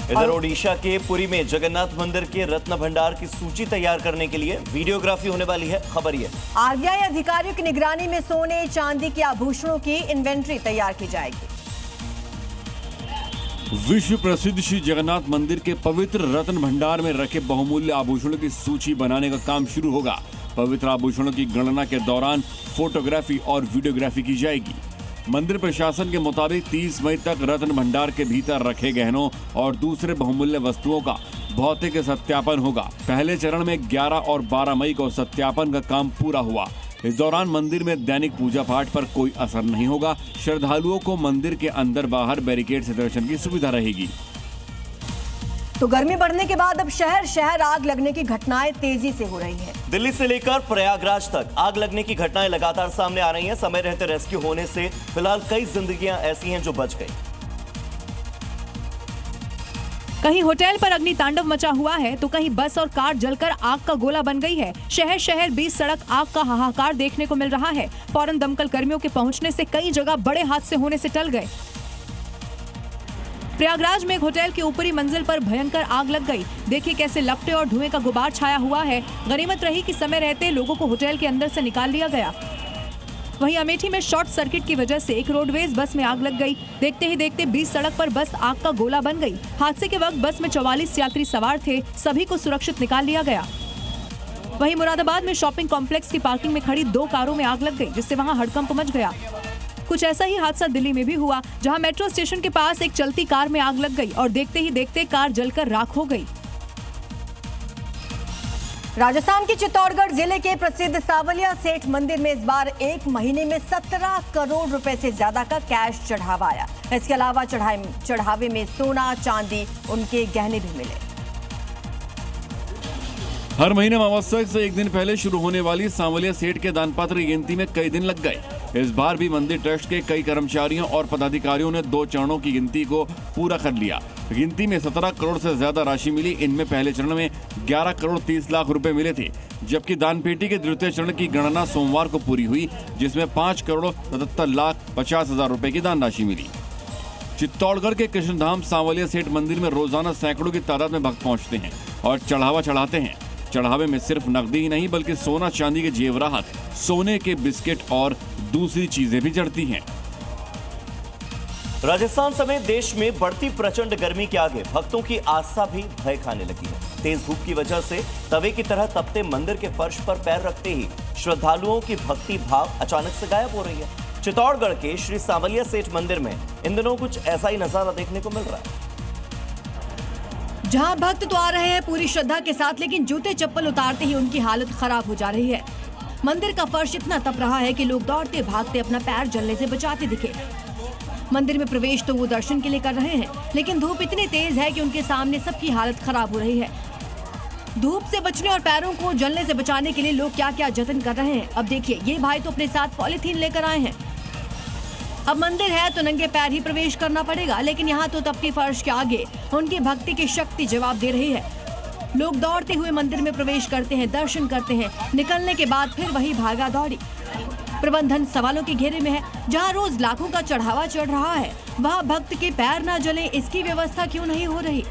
इधर ओडिशा के पुरी में जगन्नाथ मंदिर के रत्न भंडार की सूची तैयार करने के लिए वीडियोग्राफी होने वाली है। खबर ये आरबीआई अधिकारियों की निगरानी में सोने चांदी के आभूषणों की इन्वेंट्री तैयार की जाएगी। विश्व प्रसिद्ध श्री जगन्नाथ मंदिर के पवित्र रत्न भंडार में रखे बहुमूल्य आभूषणों की सूची बनाने का काम शुरू होगा। पवित्र आभूषणों की गणना के दौरान फोटोग्राफी और वीडियोग्राफी की जाएगी। मंदिर प्रशासन के मुताबिक 30 मई तक रत्न भंडार के भीतर रखे गहनों और दूसरे बहुमूल्य वस्तुओं का भौतिक सत्यापन होगा। पहले चरण में 11 और 12 मई को सत्यापन का काम पूरा हुआ। इस दौरान मंदिर में दैनिक पूजा पाठ पर कोई असर नहीं होगा। श्रद्धालुओं को मंदिर के अंदर बाहर बैरिकेड से दर्शन की सुविधा रहेगी। तो गर्मी बढ़ने के बाद अब शहर शहर आग लगने की घटनाएं तेजी से हो रही हैं। दिल्ली से लेकर प्रयागराज तक आग लगने की घटनाएं लगातार सामने आ रही हैं। समय रहते रेस्क्यू होने से फिलहाल कई जिंदगियां ऐसी हैं जो बच गई। कहीं होटल पर अग्नि तांडव मचा हुआ है तो कहीं बस और कार जलकर आग का गोला बन गई है। शहर शहर बीच सड़क आग का हाहाकार देखने को मिल रहा है। फौरन दमकल कर्मियों के पहुंचने से कई जगह बड़े हादसे होने से टल गए। प्रयागराज में एक होटल की ऊपरी मंजिल पर भयंकर आग लग गई। देखिए कैसे लपटे और धुएं का गुबार छाया हुआ है। गनीमत रही कि समय रहते लोगों को होटल के अंदर से निकाल लिया गया। वहीं अमेठी में शॉर्ट सर्किट की वजह से एक रोडवेज बस में आग लग गई। देखते ही देखते बीच सड़क पर बस आग का गोला बन गई। हादसे के वक्त बस में 44 यात्री सवार थे। सभी को सुरक्षित निकाल लिया गया। वहीं मुरादाबाद में शॉपिंग कॉम्प्लेक्स की पार्किंग में खड़ी 2 कारों में आग लग गई, जिससे वहां हड़कंप मच गया। कुछ ऐसा ही हादसा दिल्ली में भी हुआ, जहां मेट्रो स्टेशन के पास एक चलती कार में आग लग गई और देखते ही देखते कार जलकर राख हो गई। राजस्थान के चित्तौड़गढ़ जिले के प्रसिद्ध सांवलिया सेठ मंदिर में इस बार एक महीने में 17 करोड़ रुपए से ज्यादा का कैश चढ़ावा आया। इसके अलावा चढ़ावे में सोना, चांदी, उनके गहने भी मिले। हर महीने अमावस्या से एक दिन पहले शुरू होने वाली सांवलिया सेठ के दानपत्र की गिनती में कई दिन लग गए। इस बार भी मंदिर ट्रस्ट के कई कर्मचारियों और पदाधिकारियों ने 2 चरणों की गिनती को पूरा कर लिया। गिनती में 17 करोड़ से ज्यादा राशि मिली। इनमें पहले चरण में 11 करोड़ 30 लाख रुपए मिले थे, जबकि दानपेटी के द्वितीय चरण की गणना सोमवार को पूरी हुई, जिसमें 5 करोड़ 77 लाख 50 हजार रुपए की दान राशि मिली। चित्तौड़गढ़ के कृष्णधाम सांवलिया सेठ मंदिर में रोजाना सैकड़ों की तादाद में भक्त पहुंचते हैं और चढ़ावा चढ़ाते हैं। चढ़ावे में सिर्फ नकदी ही नहीं बल्कि सोना चांदी के जेवरात, सोने के बिस्किट और दूसरी चीजें भी चढ़ती हैं। राजस्थान समेत देश में बढ़ती प्रचंड गर्मी के आगे भक्तों की आस्था भी भय खाने लगी है। तेज धूप की वजह से तवे की तरह तपते मंदिर के फर्श पर पैर रखते ही श्रद्धालुओं की भक्ति भाव अचानक से गायब हो रही है। चित्तौड़गढ़ के श्री सांवलिया सेठ मंदिर में इन दिनों कुछ ऐसा ही नजारा देखने को मिल रहा है, जहां भक्त तो आ रहे हैं पूरी श्रद्धा के साथ, लेकिन जूते चप्पल उतारते ही उनकी हालत खराब हो जा रही है। मंदिर का फर्श इतना तप रहा है कि लोग दौड़ते भागते अपना पैर जलने से बचाते दिखे। मंदिर में प्रवेश तो वो दर्शन के लिए कर रहे हैं, लेकिन धूप इतनी तेज है कि उनके सामने सबकी हालत खराब हो रही है। धूप से बचने और पैरों को जलने से बचाने के लिए लोग क्या क्या जतन कर रहे हैं। अब देखिए, ये भाई तो अपने साथ पॉलीथीन लेकर आए हैं। अब मंदिर है तो नंगे पैर ही प्रवेश करना पड़ेगा, लेकिन यहाँ तो तपती फर्श के आगे उनकी भक्ति की शक्ति जवाब दे रही है। लोग दौड़ते हुए मंदिर में प्रवेश करते हैं, दर्शन करते हैं, निकलने के बाद फिर वही भागा दौड़ी। प्रबंधन सवालों के घेरे में है। जहाँ रोज लाखों का चढ़ावा चढ़ रहा है, वहाँ भक्त के पैर न जले, इसकी व्यवस्था क्यों नहीं हो रही।